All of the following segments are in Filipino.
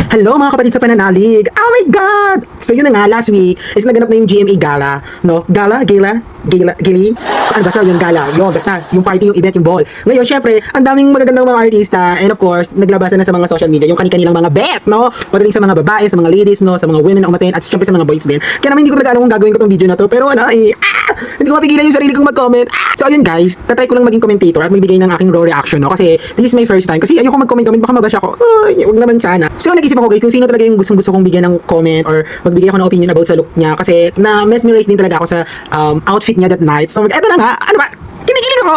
Hello mga kapatid sa pananalig! Oh my God! So yun na nga, last week is naganap na yung GMA Gala, no? Gali? Ano basta yung gala? Yun, basta yung party, yung event, yung ball. Ngayon, syempre, ang daming magagandang mga artista and of course, naglabasan na sa mga social media yung kani-kanilang mga bet, no? Pagdating sa mga babae, sa mga ladies, no? Sa mga women na umaten at syempre sa mga boys din. Kaya naman hindi ko nag-alam kung gagawin ko tong video na to, pero hindi ko mapigilan yung sarili kong mag-comment. So ayun guys, tatry ko lang maging commentator at magbigay ng aking raw reaction, no? Kasi this is my first time. Kasi ayoko mag-comment, baka mabash ako. Ay, huwag naman sana. So nag-isip ako guys kung sino talaga yung gustong-gusto kong bigyan ng comment or magbigay ako ng opinion about sa look niya kasi na mesmerize din talaga ako sa outfit niya that night. So eto na nga, ano ba? Kinikilig ako!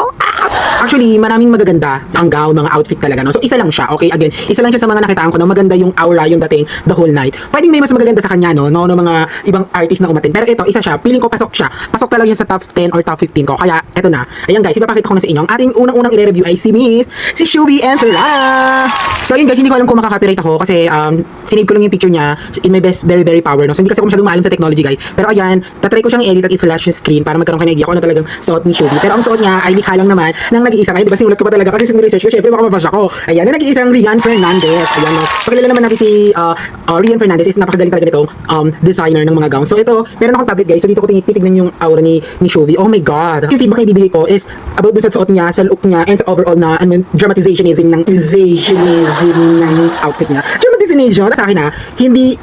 Actually, maraming magaganda ang gown, mga outfit talaga, no? So, isa lang siya, okay? Again, isa lang siya sa mga nakitaan ko, no? Maganda yung aura, yung dating the whole night. Pwedeng may mas magaganda sa kanya, no? No, mga ibang artist na umatin. Pero ito, isa siya. Feeling ko pasok siya. Pasok talaga yun sa top 10 or top 15 ko. Kaya, eto na. Ayan guys, ipapakita ko na sa inyo. Ang ating unang-unang i-review ay si Shubi Entera! So, ayun guys, hindi ko alam kung makaka-copyright ako kasi sinave ko lang yung picture niya in my best very power, no? So, hindi kasi ako masyadong maalam sa technology, guys. Pero ayan, tatry ko siyang i-edit at i-flash yung screen para magkaroon kayo ng idea kung ano talagang suot ni Shubi. Pero ang suot niya ay likha lang naman ng nag-iisang, ay di ba sinulat ko pa talaga kasi research ko, syempre baka mabash ako. Ayan, na nag-iisang Rian Fernandez. Ayan, no. So kilala naman natin si Rian Fernandez is napakagaling talaga nitong designer ng mga gowns. So ito, meron akong tablet guys. So dito ko titignan yung aura ni Shubi. Oh my god. Yung feedback na ibibigay ko is about dun sa suot niya, sa look niya, and sa overall na dramatizationism ng outfit niya. Dramatizationism sa akin hindi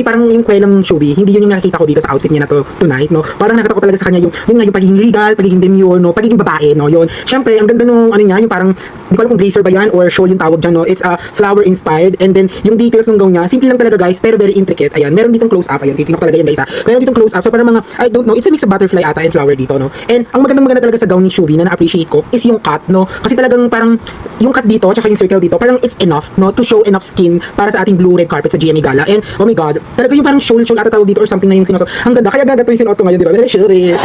parang yung kwelang Shubi, hindi yun yung nakikita ko dito sa outfit niya na to tonight, no. Parang nakita ko talaga sa kanya yung nga yung pagiging regal, pagiging demure, no, pagiging babae, no. Yun. Syempre, ang ganda nung niya, yung parang hindi ko alam kung blazer ba yan or shawl yung tawag dyan, no. It's flower inspired and then yung details ng gown niya, simple lang talaga guys, pero very intricate. Ayan, meron ditong close up, ayan, titignan ko talaga yan guys. Meron ditong close up, so parang mga, I don't know, it's a mix of butterfly ata and flower dito, no. And ang maganda talaga sa gown ni Shubi na na-appreciate ko is yung cut, no. Kasi talagang parang yung cut dito, tsaka yung circle dito, parang it's enough, no, to show enough skin para sa ating blue red carpet sa GMA Gala. And oh my god, talaga yung parang shawl ata tawag dito or something na yung sinusuot. Ang ganda, kaya gagato yung sinuot ko ngayon, di ba? Very Shubi.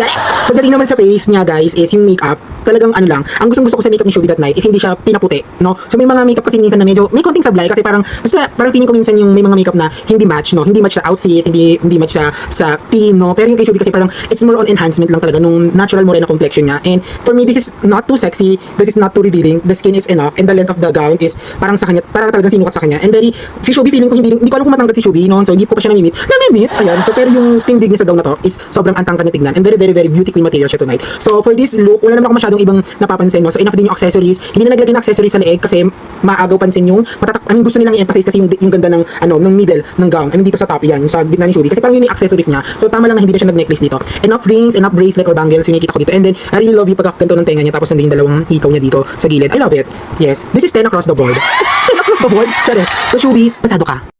Pagdating naman sa face niya guys is yung makeup, talagang lang. Ang gustong-gusto ko sa makeup ni Shubi that night is hindi siya pinaputi, no? So may mga makeup kasi minsan na medyo may konting sablay kasi parang feeling ko minsan yung may mga makeup na hindi match, no? Hindi match sa outfit, hindi match sa team, no? Pero yung kay Shubi kasi parang it's more on enhancement lang talaga nung natural morena complexion niya. And for me, this is not too sexy, this is not too revealing, the skin is enough, and the length of the gown is parang sa kanya, parang talagang sinukat sa kanya. And si Shubi feeling ko hindi ko alam kung matangkad si Shubi, no? So hindi ko pa siya namimit. Ayan. So pero yung tindig niya sa gown na to is sobrang antangkad niya tignan and very beauty queen material siya tonight. So for this look, wala naman ako masyadong ibang napapansin, no? So enough din yung accessories. Hindi na naglagay ng accessories sa leeg kasi maagaw pansin yung gusto nilang i-emphasize kasi yung ganda ng ng middle ng gown. Dito sa top yan, sa gitna ni Shubi kasi parang yun yung accessories niya. So tama lang na hindi na siya nag-necklace dito. Enough rings, enough bracelet or bangles yung nakikita ko dito. And then I really love yung pagkakanto ng tenga niya tapos nandun yung dalawang hikaw niya dito sa gilid. I love it. Yes. This is 10 across the board. 10 across the board. So Shubi, pasado ka.